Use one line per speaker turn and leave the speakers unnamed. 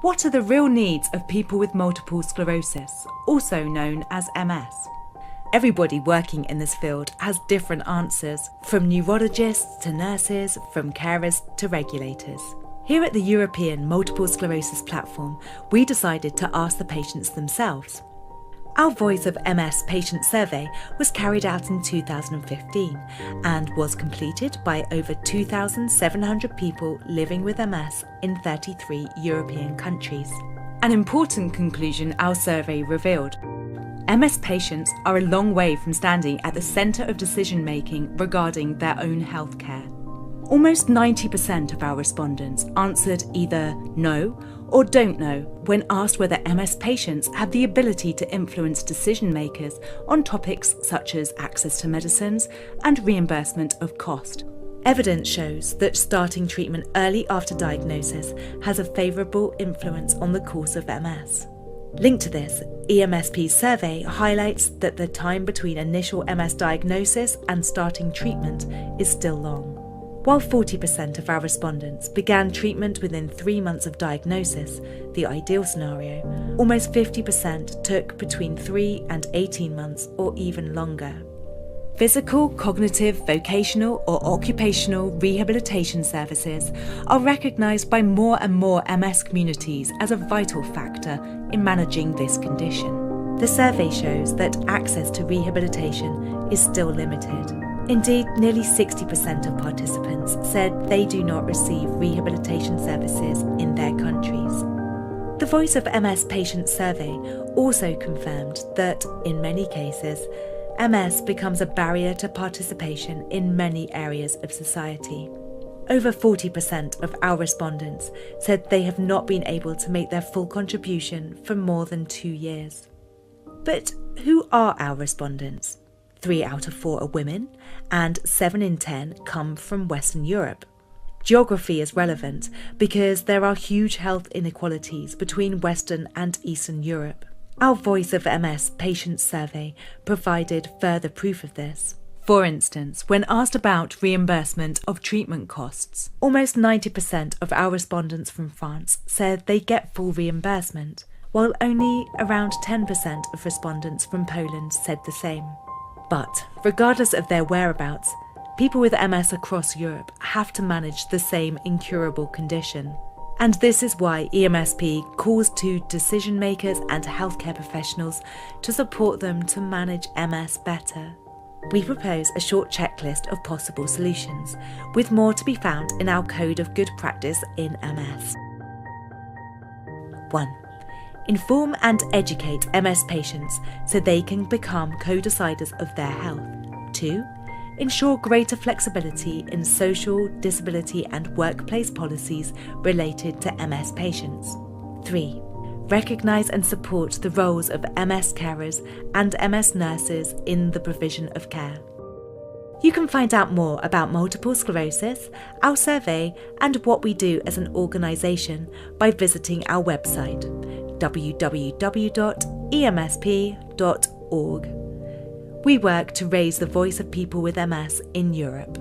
What are the real needs of people with multiple sclerosis, also known as MS? Everybody working in this field has different answers, from neurologists to nurses, from carers to regulators. Here at the European Multiple Sclerosis Platform, we decided to ask the patients themselves. Our Voice of MS patient survey was carried out in 2015 and was completed by over 2,700 people living with MS in 33 European countries. An important conclusion our survey revealed: MS patients are a long way from standing at the centre of decision-making regarding their own healthcare. Almost 90% of our respondents answered either no or don't know when asked whether MS patients have the ability to influence decision makers on topics such as access to medicines and reimbursement of cost. Evidence shows that starting treatment early after diagnosis has a favourable influence on the course of MS. Linked to this, EMSP's survey highlights that the time between initial MS diagnosis and starting treatment is still long. While 40% of our respondents began treatment within 3 months of diagnosis, the ideal scenario, almost 50% took between 3 and 18 months or even longer. Physical, cognitive, vocational or occupational rehabilitation services are recognised by more and more MS communities as a vital factor in managing this condition. The survey shows that access to rehabilitation is still limited. Indeed, nearly 60% of participants said they do not receive rehabilitation services in their countries. The Voice of MS patient survey also confirmed that, in many cases, MS becomes a barrier to participation in many areas of society. Over 40% of our respondents said they have not been able to make their full contribution for more than 2 years. But who are our respondents? 3 out of 4 are women, and 7 in 10 come from Western Europe. Geography is relevant because there are huge health inequalities between Western and Eastern Europe. Our Voice of MS patient survey provided further proof of this. For instance, when asked about reimbursement of treatment costs, almost 90% of our respondents from France said they get full reimbursement, while only around 10% of respondents from Poland said the same. But, regardless of their whereabouts, people with MS across Europe have to manage the same incurable condition. And this is why EMSP calls to decision makers and healthcare professionals to support them to manage MS better. We propose a short checklist of possible solutions, with more to be found in our Code of Good Practice in MS. 1. Inform and educate MS patients so they can become co-deciders of their health. 2. Ensure greater flexibility in social, disability and workplace policies related to MS patients. 3. Recognise and support the roles of MS carers and MS nurses in the provision of care. You can find out more about multiple sclerosis, our survey and what we do as an organisation by visiting our website www.emsp.org. We work to raise the voice of people with MS in Europe.